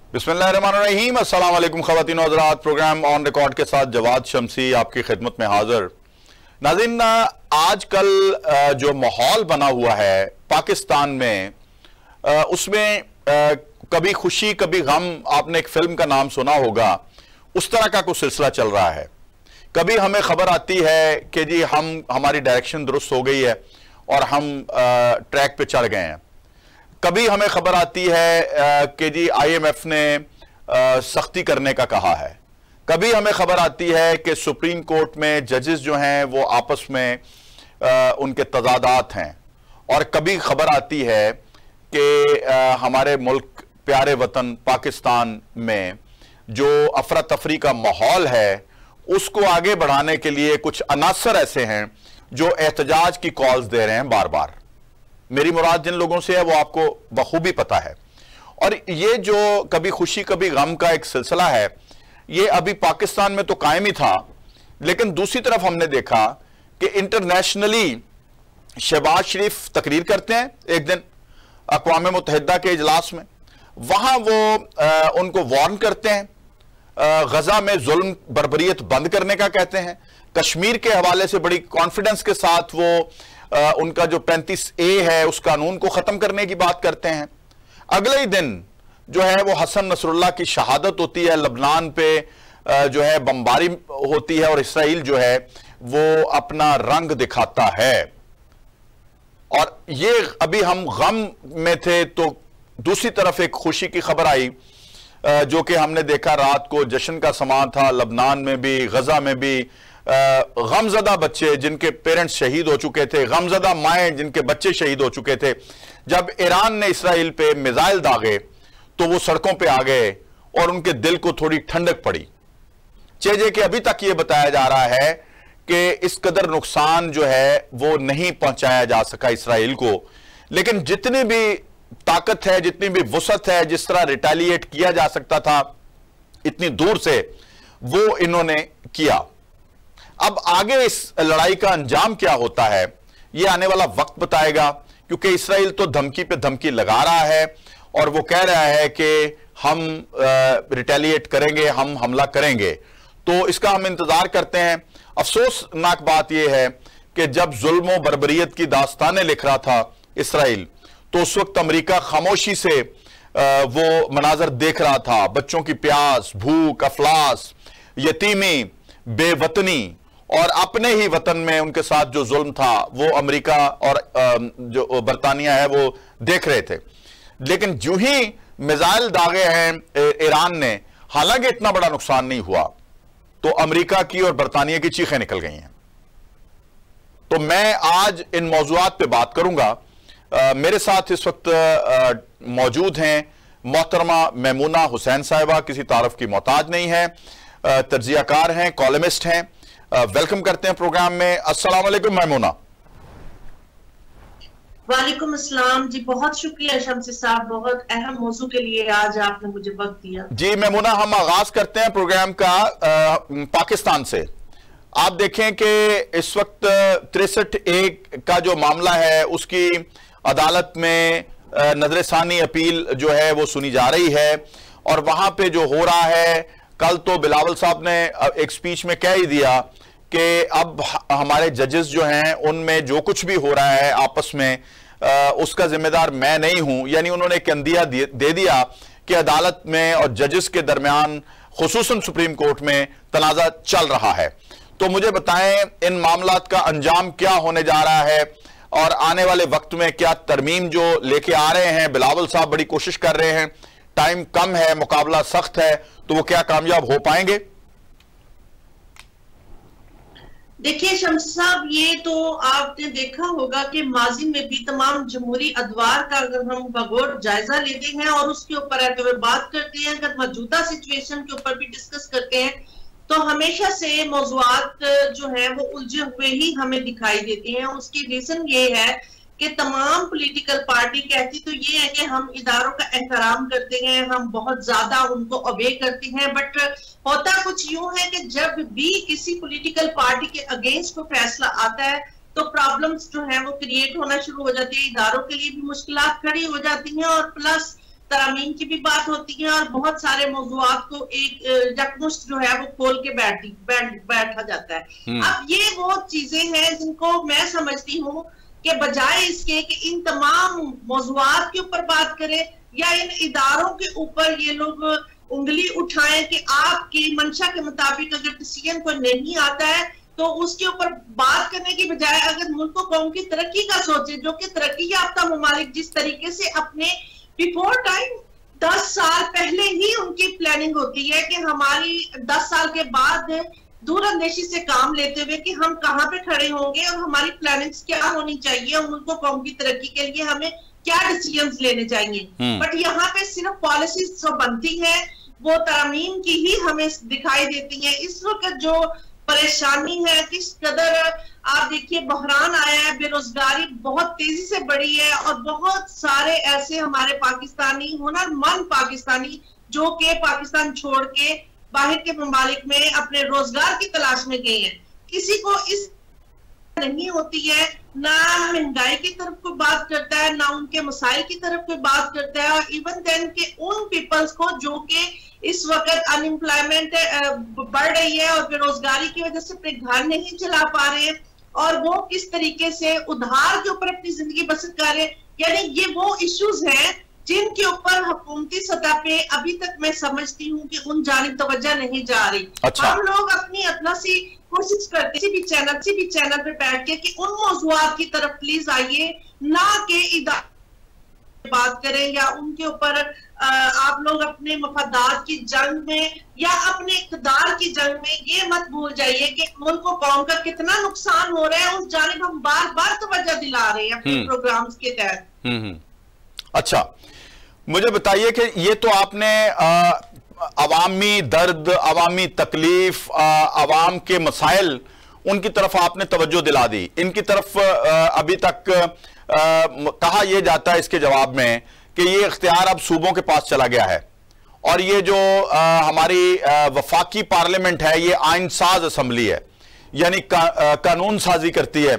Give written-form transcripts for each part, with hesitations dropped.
बिस्मिल्लाहिर्रहमानिर्रहीम। अस्सलाम वालेकुम ख़वातीन और हज़रात। प्रोग्राम ऑन रिकॉर्ड के साथ जवाद शमसी आपकी खिदमत में हाजिर। नाज़रीन, आजकल जो माहौल बना हुआ है पाकिस्तान में, उसमें कभी खुशी कभी गम, आपने एक फिल्म का नाम सुना होगा, उस तरह का कुछ सिलसिला चल रहा है। कभी हमें खबर आती है कि जी हमारी डायरेक्शन दुरुस्त हो गई है और हम ट्रैक पे चढ़ गए हैं। कभी हमें खबर आती है कि जी IMF ने सख्ती करने का कहा है। कभी हमें खबर आती है कि सुप्रीम कोर्ट में जजेस जो हैं वो आपस में उनके तजादात हैं। और कभी खबर आती है कि हमारे मुल्क, प्यारे वतन पाकिस्तान में जो अफरा तफरी का माहौल है उसको आगे बढ़ाने के लिए कुछ अनासर ऐसे हैं जो एहतजाज की कॉल्स दे रहे हैं बार बार। मेरी मुराद जिन लोगों से है वो आपको बखूबी पता है। और ये जो कभी खुशी कभी गम का एक सिलसिला है, ये अभी पाकिस्तान में तो कायम ही था, लेकिन दूसरी तरफ हमने देखा कि इंटरनेशनली शहबाज शरीफ तकरीर करते हैं एक दिन अक़वाम मुत्तहिदा के इजलास में। वहां वो उनको वार्न करते हैं, गजा में जुल्म बर्बरियत बंद करने का कहते हैं। कश्मीर के हवाले से बड़ी कॉन्फिडेंस के साथ वो उनका जो 35A है उस कानून को खत्म करने की बात करते हैं। अगले ही दिन जो है वो हसन नसरुल्लाह की शहादत होती है, लबनान पे जो है बमबारी होती है और इसराइल जो है वो अपना रंग दिखाता है। और ये अभी हम गम में थे तो दूसरी तरफ एक खुशी की खबर आई जो कि हमने देखा, रात को जश्न का समा था लबनान में भी, गजा में भी। गमजदा बच्चे जिनके पेरेंट्स शहीद हो चुके थे, गमजदा माएँ जिनके बच्चे शहीद हो चुके थे, जब ईरान ने इसराइल पे मिसाइल दागे तो वो सड़कों पे आ गए और उनके दिल को थोड़ी ठंडक पड़ी। चेजे कि अभी तक ये बताया जा रहा है कि इस कदर नुकसान जो है वो नहीं पहुंचाया जा सका इसराइल को, लेकिन जितनी भी ताकत है, जितनी भी वसअत है, जिस तरह रिटेलिएट किया जा सकता था इतनी दूर से, वो इन्होंने किया। अब आगे इस लड़ाई का अंजाम क्या होता है ये आने वाला वक्त बताएगा, क्योंकि इसराइल तो धमकी पे धमकी लगा रहा है और वो कह रहा है कि हम रिटेलिएट करेंगे, हम हमला करेंगे। तो इसका हम इंतजार करते हैं। अफसोसनाक बात यह है कि जब जुल्म और बर्बरियत की दास्तानें लिख रहा था इसराइल, तो उस वक्त अमेरिका खामोशी से वो मनाजर देख रहा था। बच्चों की प्यास, भूख, अफलास, यतीमी, बेवतनी और अपने ही वतन में उनके साथ जो जुल्म था वो अमेरिका और जो बरतानिया है वो देख रहे थे। लेकिन जो ही मिसाइल दागे हैं ईरान ने, हालांकि इतना बड़ा नुकसान नहीं हुआ, तो अमेरिका की और बरतानिया की चीखें निकल गई हैं। तो मैं आज इन मौजूआत पे बात करूंगा। मेरे साथ इस वक्त मौजूद हैं मोहतरमा मैमूना हुसैन साहिबा, किसी तारफ की मोहताज नहीं है, तज्जियाकार हैं, कॉलमिस्ट हैं। वेलकम करते हैं प्रोग्राम में। अस्सलाम वालेकुम मैमूना। वालेकुम अस्सलाम जी, बहुत शुक्रिया शमसी साहब, बहुत अहम मौजू के लिए आज आपने मुझे वक्त दिया। जी मैमूना, हम आगाज करते हैं प्रोग्राम का पाकिस्तान से। आप देखें कि इस वक्त 63A का जो मामला है उसकी अदालत में नजरसानी अपील जो है वो सुनी जा रही है और वहां पे जो हो रहा है, कल तो बिलावल साहब ने एक स्पीच में कह ही दिया कि अब हमारे जजेस जो हैं उनमें जो कुछ भी हो रहा है आपस में उसका जिम्मेदार मैं नहीं हूं। यानी उन्होंने एक अंदिया दे दिया कि अदालत में और जजेस के दरमियान, खुसूसन सुप्रीम कोर्ट में तनाज़ा चल रहा है। तो मुझे बताएं इन मामलात का अंजाम क्या होने जा रहा है और आने वाले वक्त में क्या तरमीम जो लेके आ रहे हैं, बिलावल साहब बड़ी कोशिश कर रहे हैं, टाइम कम है, मुकाबला सख्त है, तो वो क्या कामयाब हो पाएंगे? देखिए शम्स साहब, ये तो आपने देखा होगा कि माजी में भी तमाम जमहूरी अदवार का अगर हम बगौर जायजा लेते हैं और उसके ऊपर अगर बात करते हैं, अगर मौजूदा सिचुएशन के ऊपर भी डिस्कस करते हैं, तो हमेशा से मौजूआत जो है वो उलझे हुए ही हमें दिखाई देते हैं। उसकी रीजन ये है कि तमाम पॉलिटिकल पार्टी कहती तो ये है कि हम इदारों का एहतराम करते हैं, हम बहुत ज्यादा उनको ओबे करते हैं, बट होता कुछ यूं है कि जब भी किसी पॉलिटिकल पार्टी के अगेंस्ट को फैसला आता है तो प्रॉब्लम्स जो है वो क्रिएट होना शुरू हो जाती है, इदारों के लिए भी मुश्किलात खड़ी हो जाती हैं और प्लस तरामीम की भी बात होती है और बहुत सारे मौजूआत को एक यकमुश्त जो है वो खोल के बैठा जाता है। अब ये वो चीजें हैं जिनको मैं समझती हूँ कि बजाय इसके कि इन तमाम मौजूआत के ऊपर बात करें या इन इदारों के ऊपर ये लोग उंगली उठाएं कि आपकी मंशा के मुताबिक अगर डिसीजन कोई नहीं आता है तो उसके ऊपर बात करने की बजाय अगर मुल्क को कौम की तरक्की का सोचे, जो कि तरक्की याफ्ता ममालिक जिस तरीके से अपने बिफोर टाइम 10 साल पहले ही उनकी प्लानिंग होती है कि हमारी 10 साल के बाद दूरअंदेशी से काम लेते हुए कि हम कहाँ पे खड़े होंगे और हमारी प्लानिंग्स क्या होनी चाहिए और मुल्क को कौम की तरक्की के लिए हमें क्या डिसीजंस लेने चाहिए। बट यहाँ पे सिर्फ पॉलिसीज जो बनती है वो तरमीम की ही हमें दिखाई देती है। इस वक्त जो परेशानी है, किस कदर आप देखिए बहरान आया है, बेरोजगारी बहुत तेजी से बढ़ी है और बहुत सारे ऐसे हमारे पाकिस्तानी हुनरमंद पाकिस्तानी जो कि पाकिस्तान छोड़ के बाहर के ममालिक में अपने रोजगार की तलाश में गए हैं। किसी को इस नहीं होती है, ना महंगाई की तरफ कोई बात करता है, ना उनके मसाइल की तरफ कोई बात करता है। और इवन देन के उन पीपल्स को जो कि इस वक्त अनएम्प्लॉयमेंट बढ़ रही है और बेरोजगारी की वजह से अपने घर नहीं चला पा रहे हैं और वो किस तरीके से उधार के ऊपर अपनी जिंदगी बसर कर रहे हैं, यानी ये वो इश्यूज हैं जिनके ऊपर हुकूमती सतह पे अभी तक मैं समझती हूँ कि उन जानिब तवज्जो नहीं जा रही। अच्छा। हम लोग अपनी अपना सी कोशिश करते किसी भी चैनल पे बैठ के कि उन मौजूआत की तरफ प्लीज आइए, ना कि बात करें या उनके ऊपर आप लोग अपने मफादात की जंग में या अपने इक़्तिदार की जंग में ये मत भूल जाइए कि मुल्क को कौम का कितना नुकसान हो रहा है, उस जानिब हम बार बार तवज्जो दिला रहे हैं अपने प्रोग्राम्स के तहत। अच्छा, मुझे बताइए कि ये तो आपने अवामी दर्द, अवामी तकलीफ, अवाम के मसाइल, उनकी तरफ आपने तवज्जो दिला दी। इनकी तरफ अभी तक कहा यह जाता है इसके जवाब में कि ये इख्तियार अब सूबों के पास चला गया है और ये जो हमारी वफाकी पार्लियामेंट है ये आइन साज असम्बली है, यानी कानून साजी करती है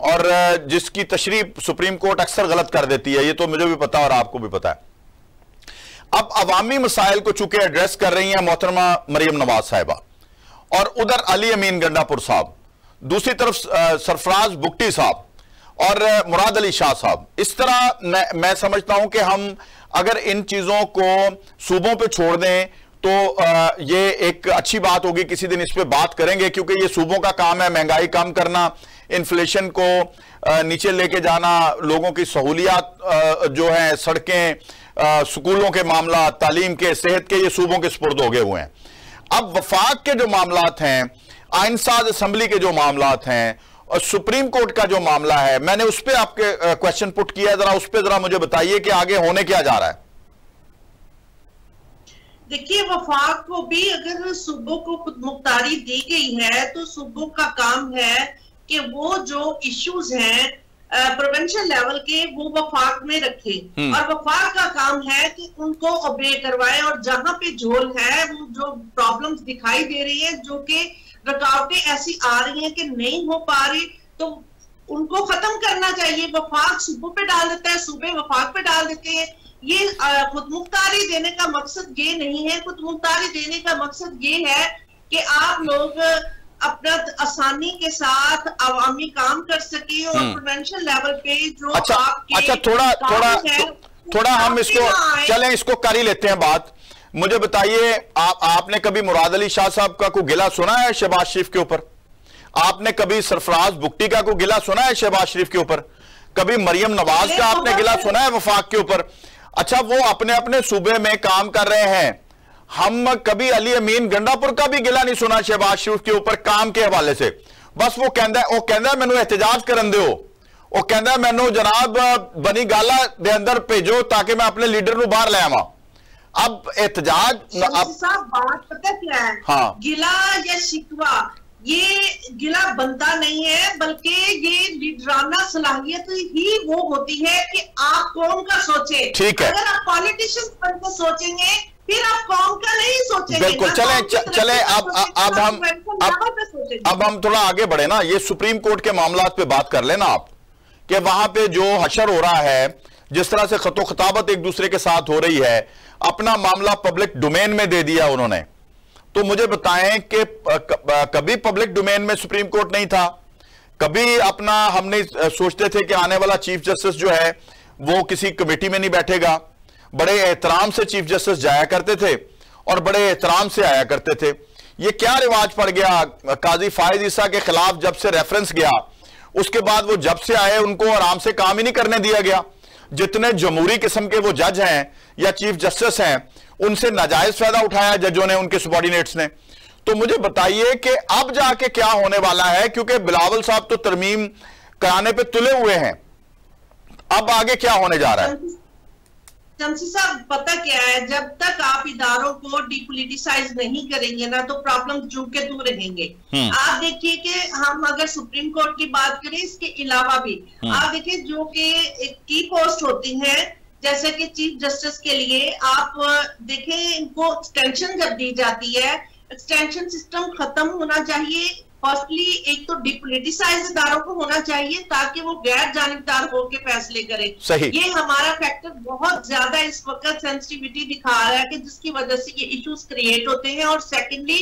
और जिसकी तशरीह सुप्रीम कोर्ट अक्सर गलत कर देती है। ये तो मुझे भी पता और आपको भी पता है। अब अवामी मसाइल को चूंकि एड्रेस कर रही हैं मोहतरमा मरियम नवाज साहिबा और उधर अली अमीन गंडापुर साहब, दूसरी तरफ सरफराज बुगटी साहब और मुराद अली शाह साहब, इस तरह मैं समझता हूं कि हम अगर इन चीजों को सूबों पे छोड़ दें तो ये एक अच्छी बात होगी। किसी दिन इस पे बात करेंगे क्योंकि ये सूबों का काम है, महंगाई कम करना, इन्फ्लेशन को नीचे लेके जाना, लोगों की सहूलियात जो है, सड़कें, स्कूलों के मामला, तालीम के, सेहत के, ये सूबों के सुपुर्द हो गए हुए हैं। अब वफाक के जो मामलात हैं, आइनसाज असम्बली के जो मामलात हैं और सुप्रीम कोर्ट का जो मामला है, मैंने उस पर आपके क्वेश्चन पुट किया है, जरा उस पर जरा मुझे बताइए कि आगे होने क्या जा रहा है। देखिए, वफाक को भी अगर सूबों को खुद मुख्तारी दी गई है तो सूबों का काम है कि वो जो इश्यूज हैं प्रोविंशियल लेवल के वो वफाक में रखे और वफाक का काम है कि उनको ओबे करवाए और जहां पे झोल है, वो जो प्रॉब्लम्स दिखाई दे रही है, जो कि रुकावटें ऐसी आ रही हैं कि नहीं हो पा रही, तो उनको खत्म करना चाहिए। वफाक सूबों पे डाल देता है, सूबे वफाक पे डाल देते हैं। ये खुद मुख्तारी देने का मकसद ये नहीं है। खुद मुख्तारी देने का मकसद ये है कि आप लोग अपना आसानी के साथ अवामी काम कर सके और प्रोविंशियल लेवल पे जो अच्छा थोड़ा हम इसको चलें, इसको कर ही लेते हैं बात। मुझे बताइए, आपने कभी मुराद अली शाह साहब का कोई गिला सुना है शहबाज शरीफ के ऊपर? आपने कभी सरफराज बुगटी का कोई गिला सुना है शहबाज शरीफ के ऊपर? कभी मरियम नवाज का आपने गिला सुना है वफाक के ऊपर? अच्छा, वो अपने अपने सूबे में काम कर रहे हैं। हम कभी अली अमीन गंडापुर का भी गिला नहीं सुना शहबाज शरीफ के ऊपर काम के हवाले से। बस वो कहता है मैनू एहतजाज करन दो, वो कहता मैनू जनाब बनी गाला दे अंदर भेजो ताकि मैं अपने लीडर को बाहर ले आवा। अब एहतजाज बात पता क्या है? हाँ, गिला या शिकवा ये गिला बनता नहीं है, बल्कि ये लीडराना सलाहियत ही वो होती है कि आप कौम का सोचे। ठीक है, अगर आप पॉलिटिशियंस बनकर सोचेंगे फिर आप कौम का नहीं सोचेंगे। बिल्कुल, चले अब हम थोड़ा आगे बढ़े ना। ये सुप्रीम कोर्ट के मामलात पे बात कर लेना आप कि वहां पे जो हशर हो रहा है जिस तरह से खतो खताबत एक दूसरे के साथ हो रही है, अपना मामला पब्लिक डोमेन में दे दिया उन्होंने। तो मुझे बताएं कि कभी पब्लिक डोमेन में सुप्रीम कोर्ट नहीं था, कभी अपना हमने सोचते थे कि आने वाला चीफ जस्टिस जो है वो किसी कमेटी में नहीं बैठेगा। बड़े एहतराम से चीफ जस्टिस जाया करते थे और बड़े एहतराम से आया करते थे। ये क्या रिवाज पड़ गया? काजी फायद ईसा के खिलाफ जब से रेफरेंस गया, उसके बाद वो जब से आए उनको आराम से काम ही नहीं करने दिया गया। जितने जमहूरी किस्म के वो जज हैं या चीफ जस्टिस हैं, उनसे नाजायज फायदा उठाया जजों ने, उनके सबॉर्डिनेट्स ने। तो मुझे बताइए कि अब जाके क्या होने वाला है, क्योंकि बिलावल साहब तो तरमीम कराने पे तुले हुए हैं, अब आगे क्या होने जा रहा है? शम्सी साहब, पता क्या है, जब तक आप इदारों को डिपोलिटिसाइज नहीं करेंगे ना, तो प्रॉब्लम झुके दूर रहेंगे। आप देखिए कि हम अगर सुप्रीम कोर्ट की बात करें, इसके अलावा भी आप देखिए जो कि की पोस्ट होती है, जैसे कि चीफ जस्टिस के लिए आप देखें, इनको एक्सटेंशन जब दी जाती है, एक्सटेंशन सिस्टम खत्म होना चाहिए। फर्स्टली एक तो डिपोलिटिसाइज इदारों को होना चाहिए ताकि वो गैर जानिबदार होकर फैसले करें। ये हमारा फैक्टर बहुत ज्यादा इस वक्त सेंसिटिविटी दिखा रहा है कि जिसकी वजह से ये इश्यूज क्रिएट होते हैं। और सेकेंडली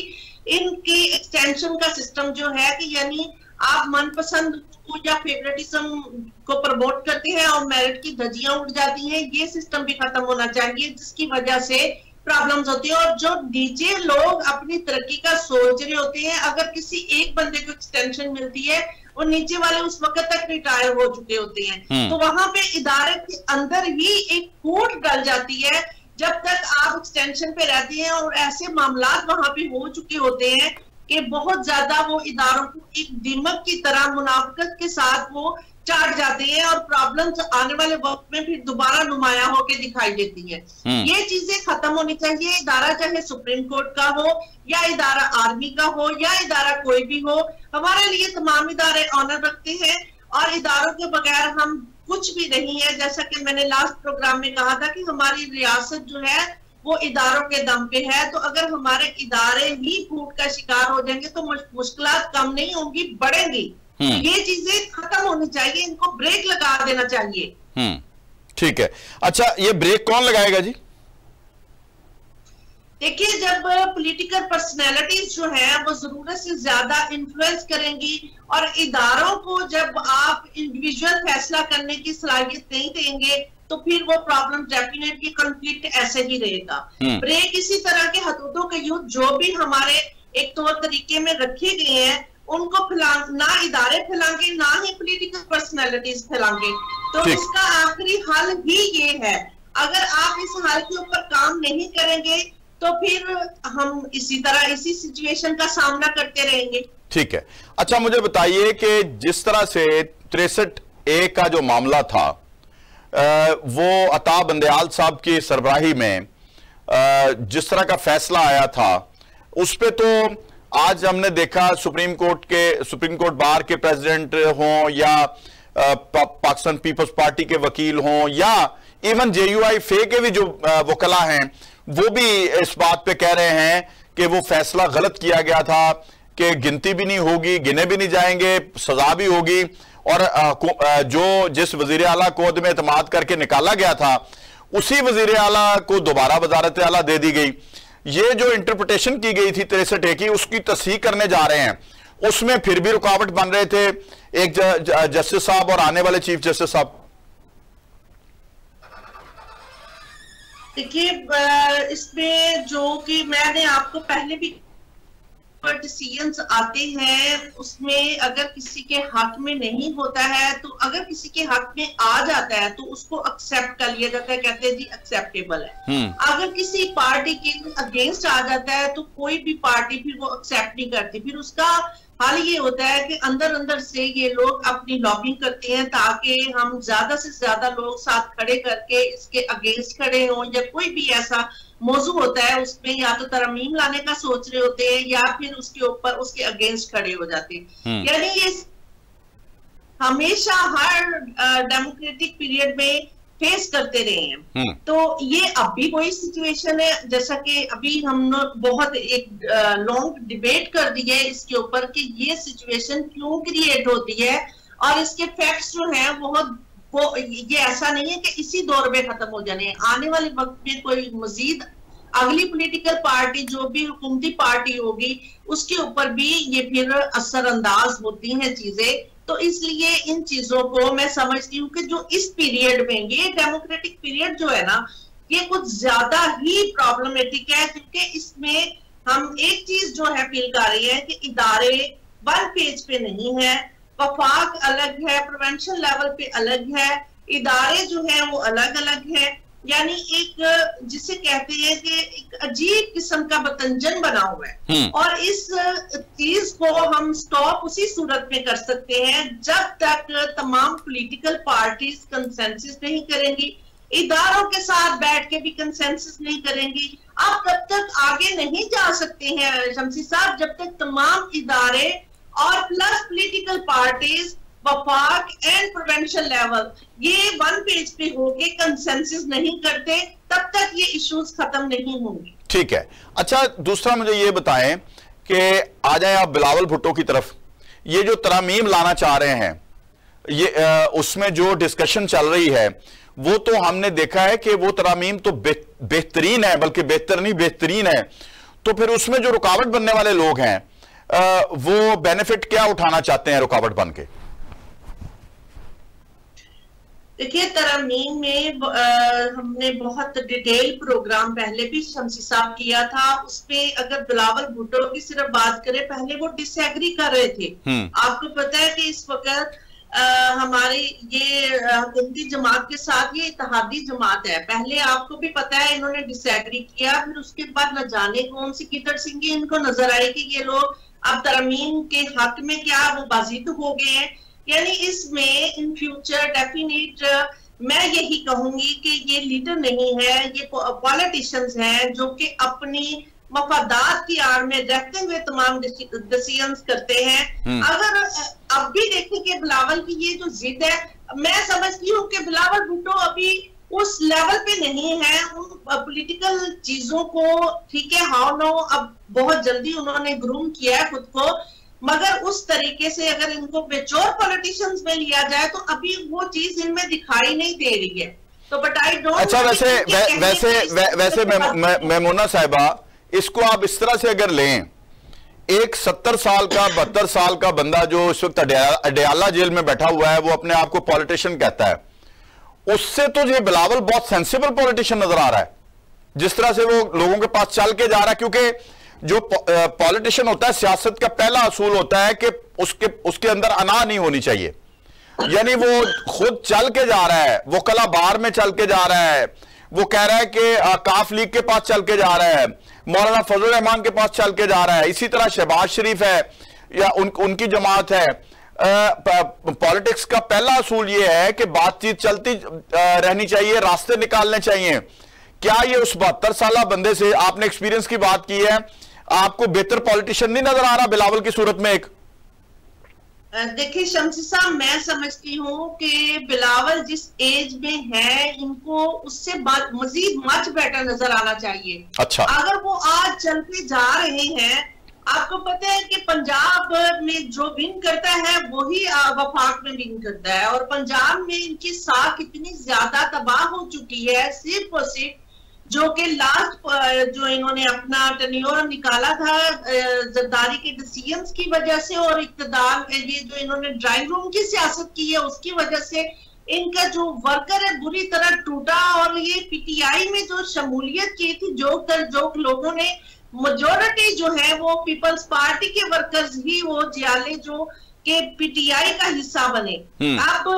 इनकी एक्सटेंशन का सिस्टम जो है कि यानी आप मनपसंद को या फेवरेटिज्म को प्रमोट करते हैं और मेरिट की धज्जियां उड़ जाती हैं, ये सिस्टम भी खत्म होना चाहिए, जिसकी वजह से प्रॉब्लम्स होती है। और जो नीचे लोग अपनी तरक्की का सोच रहे होते हैं, अगर किसी एक बंदे को एक्सटेंशन मिलती है, वो नीचे वाले उस वक्त तक रिटायर हो चुके होते हैं। तो वहां पे इदारे के अंदर ही एक फूट डल जाती है जब तक आप एक्सटेंशन पे रहते हैं। और ऐसे मामला वहां पे हो चुके होते हैं कि बहुत ज्यादा वो इदारों को एक दीमक की तरह मुनाफिकत के साथ वो चाट जाते हैं और प्रॉब्लम्स आने वाले वक्त में फिर दोबारा नुमाया होकर दिखाई देती है। ये चीजें खत्म होनी चाहिए। इदारा चाहे सुप्रीम कोर्ट का हो या इदारा आर्मी का हो या इदारा कोई भी हो, हमारे लिए तमाम इदारे ऑनर रखते हैं और इदारों के बगैर हम कुछ भी नहीं है। जैसा कि मैंने लास्ट प्रोग्राम में कहा था कि हमारी रियासत जो है वो इदारों के दम पे है। तो अगर हमारे इदारे ही फूट का शिकार हो जाएंगे तो मुश्किलात कम नहीं होंगी, बढ़ेंगी। ये चीजें खत्म होनी चाहिए, इनको ब्रेक लगा देना चाहिए। ठीक है। अच्छा, ये ब्रेक कौन लगाएगा जी? देखिए, जब पॉलिटिकल पर्सनैलिटीज जो है वो जरूरत से ज्यादा इन्फ्लुएंस करेंगी और इदारों को जब आप इंडिविजुअल फैसला करने की सलाहियत नहीं देंगे तो फिर वो प्रॉब्लम डेफिनेटली कॉन्फ्लिक्ट ऐसे ही रहेगा। ब्रेक इसी तरह के हदूदों के युद्ध जो भी हमारे एक तौर तरीके में रखे गए हैं उनको ना इदारे फैलाएंगे ना ही पॉलिटिकल पर्सनैलिटीज फैलाएंगे। तो इसका आखिरी हल ही ये है। अगर आप इस हल के ऊपर काम नहीं करेंगे तो फिर हम इसी तरह इसी सिचुएशन का सामना करते रहेंगे। ठीक है। अच्छा, मुझे बताइए कि जिस तरह से 63A का जो मामला था वो अता बंदयाल साहब की सरबराही में जिस तरह का फैसला आया था, उस पे तो आज हमने देखा सुप्रीम कोर्ट बार के प्रेसिडेंट हों या पाकिस्तान पीपल्स पार्टी के वकील हों या इवन JUI फे के भी जो वकला हैं, वो भी इस बात पे कह रहे हैं कि वो फैसला गलत किया गया था, कि गिनती भी नहीं होगी, गिने भी नहीं जाएंगे, सजा भी होगी। और जो जिस वजीर आला को अदम एतमाद करके निकाला गया था उसी वजीर आला को दोबारा वजारत आला दे दी गई। ये जो इंटरप्रिटेशन की गई थी 63A की, उसकी तस्हीह करने जा रहे हैं। उसमें फिर भी रुकावट बन रहे थे एक जस्टिस साहब और आने वाले चीफ जस्टिस साहब। देखिए, इसमें जो कि मैंने आपको पहले भी डिसीजंस आते हैं उसमें अगर किसी के हक में नहीं होता है तो अगर किसी के हक में आ जाता है तो उसको एक्सेप्ट कर लिया जाता है, कहते हैं जी एक्सेप्टेबल है। अगर किसी पार्टी के अगेंस्ट आ जाता है तो कोई भी पार्टी फिर वो एक्सेप्ट नहीं करती। फिर उसका हल ये होता है कि अंदर अंदर से ये लोग अपनी लॉबिंग करते हैं ताकि हम ज्यादा से ज्यादा लोग साथ खड़े करके इसके अगेंस्ट खड़े हों, या कोई भी ऐसा मौजू होता है उसमें या तो तरमीम लाने का सोच रहे होते हैं या फिर उसके ऊपर उसके अगेंस्ट खड़े हो जाते हैं। यानी ये हमेशा हर डेमोक्रेटिक पीरियड में फेस करते रहे हैं। तो ये अब भी वही सिचुएशन है, जैसा कि अभी हमने बहुत एक लॉन्ग डिबेट कर दी है इसके ऊपर कि ये सिचुएशन क्यों क्रिएट होती है और इसके फैक्ट्स जो हैं बहुत वो ये ऐसा नहीं है कि इसी दौर में खत्म हो जाने हैं। आने वाले वक्त में कोई मजीद अगली पॉलिटिकल पार्टी जो भी हुकूमती पार्टी होगी उसके ऊपर भी ये फिर असरअंदाज होती हैं चीजें। तो इसलिए इन चीजों को मैं समझती हूँ कि जो इस पीरियड में ये डेमोक्रेटिक पीरियड जो है ना, ये कुछ ज्यादा ही प्रॉब्लमेटिक है, क्योंकि इसमें हम एक चीज जो है फील कर रहे हैं कि इदारे वन पेज पे नहीं है, वफाक अलग है, प्रोविंशियल लेवल पे अलग है, इदारे जो है वो अलग अलग है। यानी एक जिसे कहते हैं कि एक अजीब किस्म का बतंजन बना हुआ है। और इस चीज को हम स्टॉप उसी सूरत में कर सकते हैं जब तक तमाम पॉलिटिकल पार्टीज कंसेंसस नहीं करेंगी, इदारों के साथ बैठ के भी कंसेंसस नहीं करेंगी। आप तब तक आगे नहीं जा सकते हैं शमसी साहब, जब तक तमाम इदारे और प्लस पॉलिटिकल पार्टीज वफाक एंड प्रोविंशियल लेवल ये वन पेज पे होके कंसेंसस नहीं करते, तब तक ये इश्यूज खत्म नहीं होंगे। ठीक है। अच्छा, दूसरा मुझे ये बताएं कि आ जाए आप बिलावल भुट्टो की तरफ। ये जो तरमीम लाना चाह रहे हैं, ये उसमें जो डिस्कशन चल रही है वो तो हमने देखा है कि वो तरमीम तो बेहतरीन है, बल्कि बेहतर नहीं बेहतरीन है। तो फिर उसमें जो रुकावट बनने वाले लोग हैं वो बेनिफिट क्या उठाना चाहते हैं रुकावट बन के? देखिए, तरमीम में हमने बहुत डिटेल प्रोग्राम पहले भी शमसी साहब किया था। उसपे अगर बिलावल भुट्टो की सिर्फ बात करें, पहले वो डिसएग्री कर रहे थे। आपको पता है कि इस वक्त हमारी ये हुकूमती जमात के साथ ये इत्तेहादी जमात है। पहले आपको भी पता है इन्होंने डिसएग्री किया, फिर उसके बाद न जाने कौन सी गिदड़ सिंगी इनको नजर आई कि ये लोग अब तरमीम के हक में क्या वो बाजिद हो गए हैं। यानी इसमें इन फ्यूचर डेफिनेट मैं यही कहूंगी कि ये लीडर नहीं है, ये पॉलिटिशियंस हैं जो कि अपनी मफादात की आड़ में रहते हुए तमाम डिसीजंस करते हैं। अगर अब भी देखें कि बिलावल की ये जो जिद है, मैं समझती हूँ कि बिलावल भुट्टो अभी उस लेवल पे नहीं है उन पॉलिटिकल चीजों को। ठीक है, हाउ नो, अब बहुत जल्दी उन्होंने ग्रूम किया है खुद को, मगर उस तरीके से अगर इनको मेच्योर पॉलिटिशियंस में लिया जाए तो अभी वो चीज इनमें दिखाई नहीं दे रही है। तो बट आई डोंट। अच्छा, वैसे मेमुना साहिबा, इसको आप इस तरह से अगर लें, एक 70 साल का 72 साल का बंदा जो इस वक्त अडयाला जेल में बैठा हुआ है, वो अपने आप को पॉलिटिशियन कहता है, उससे तो ये बिलावल बहुत सेंसिबल पॉलिटिशियन नजर आ रहा है, जिस तरह से वो लोगों के पास चल के जा रहा है। क्योंकि जो पॉलिटिशियन होता है, सियासत का पहला असूल होता है कि उसके अंदर अना नहीं होनी चाहिए। यानी वो खुद चल के जा रहा है, वो कला बार में चल के जा रहा है, वो कह रहा है कि काफ लीग के पास चल के जा रहा है, मौलाना फजल रहमान के पास चल के जा रहा है, इसी तरह शहबाज शरीफ है या उनकी जमात है। पॉलिटिक्स का पहला असूल ये है कि बातचीत चलती रहनी चाहिए, रास्ते निकालने चाहिए। क्या ये उस 72 साल बंदे से, आपने एक्सपीरियंस की बात की है, आपको बेहतर पॉलिटिशियन नहीं नजर आ रहा बिलावल की सूरत में? एक देखिए शमसी साहब, मैं समझती हूँ कि बिलावल जिस एज में है, इनको उससे मजीद मच बेटर नजर आना चाहिए। अच्छा, अगर वो आज चलते जा रहे हैं, आपको पता है कि पंजाब में जो विन करता है वही वफाक में विन करता है, और पंजाब में इनकी साख इतनी ज्यादा तबाह हो चुकी है सिर्फ और सिर्फ जो कि लास्ट जो इन्होंने अपना टेन्योर निकाला था जरदारी के डिसीजंस की वजह से, और इक्तदार ये जो इन्होंने ड्राइंग रूम की सियासत की है उसकी वजह से इनका जो वर्कर है बुरी तरह टूटा। और ये पीटीआई में जो शमूलियत की थी, जो लोगों ने मेजोरिटी जो है वो पीपल्स पार्टी के वर्कर्स ही वो जियाले जो के पीटीआई का हिस्सा बने। अब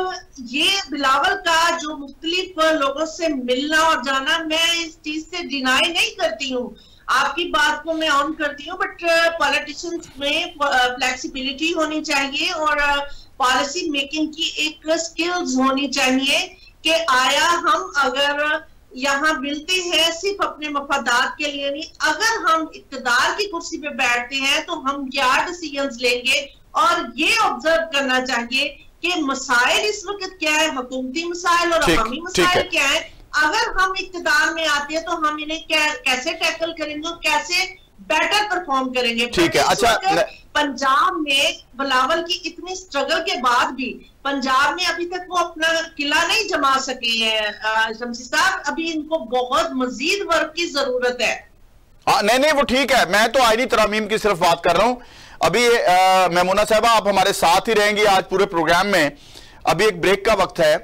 ये बिलावल का जो मुख्तलिफ लोगों से मिलना और जाना, मैं इस चीज से डिनाई नहीं करती हूँ, आपकी बात को मैं ऑन करती हूँ, बट पॉलिटिशियंस में फ्लेक्सिबिलिटी होनी चाहिए और पॉलिसी मेकिंग की एक स्किल्स होनी चाहिए कि आया हम अगर यहाँ मिलते हैं सिर्फ अपने मफादात के लिए नहीं, अगर हम इक्तदार की कुर्सी पे बैठते हैं तो हम क्या डिसीजंस लेंगे। और ये ऑब्जर्व करना चाहिए कि मसाइल इस वक्त क्या है, हुकूमती मसाइल और अवामी मसाइल क्या है। अगर हम इक्तदार में आते हैं तो हम इन्हें कैसे टैकल करेंगे, कैसे बेटर परफॉर्म करेंगे। ठीक है। अच्छा, पंजाब में बिलावल की इतनी स्ट्रगल के बाद भी पंजाब में अभी तक वो अपना किला नहीं जमा सके हैं शमसी साहब, अभी इनको बहुत मजीद वर्क की जरूरत है। हाँ, नहीं वो ठीक है, मैं तो आईनी तरमीम की सिर्फ बात कर रहा हूं। अभी मेमुना साहबा आप हमारे साथ ही रहेंगी आज पूरे प्रोग्राम में। अभी एक ब्रेक का वक्त है,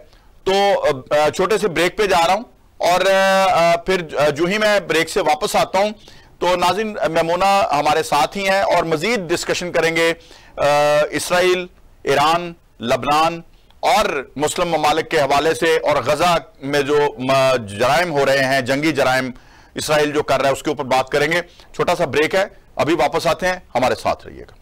तो छोटे से ब्रेक पे जा रहा हूं, और फिर जो ही मैं ब्रेक से वापस आता हूं तो नाज़रीन मेमुना हमारे साथ ही हैं और मजीद डिस्कशन करेंगे इसराइल, ईरान, लबनान और मुस्लिम ममालिक के हवाले से, और गजा में जो जराइम हो रहे हैं, जंगी जराइम इसराइल जो कर रहा है उसके ऊपर बात करेंगे। छोटा सा ब्रेक है, अभी वापस आते हैं, हमारे साथ रहिएगा।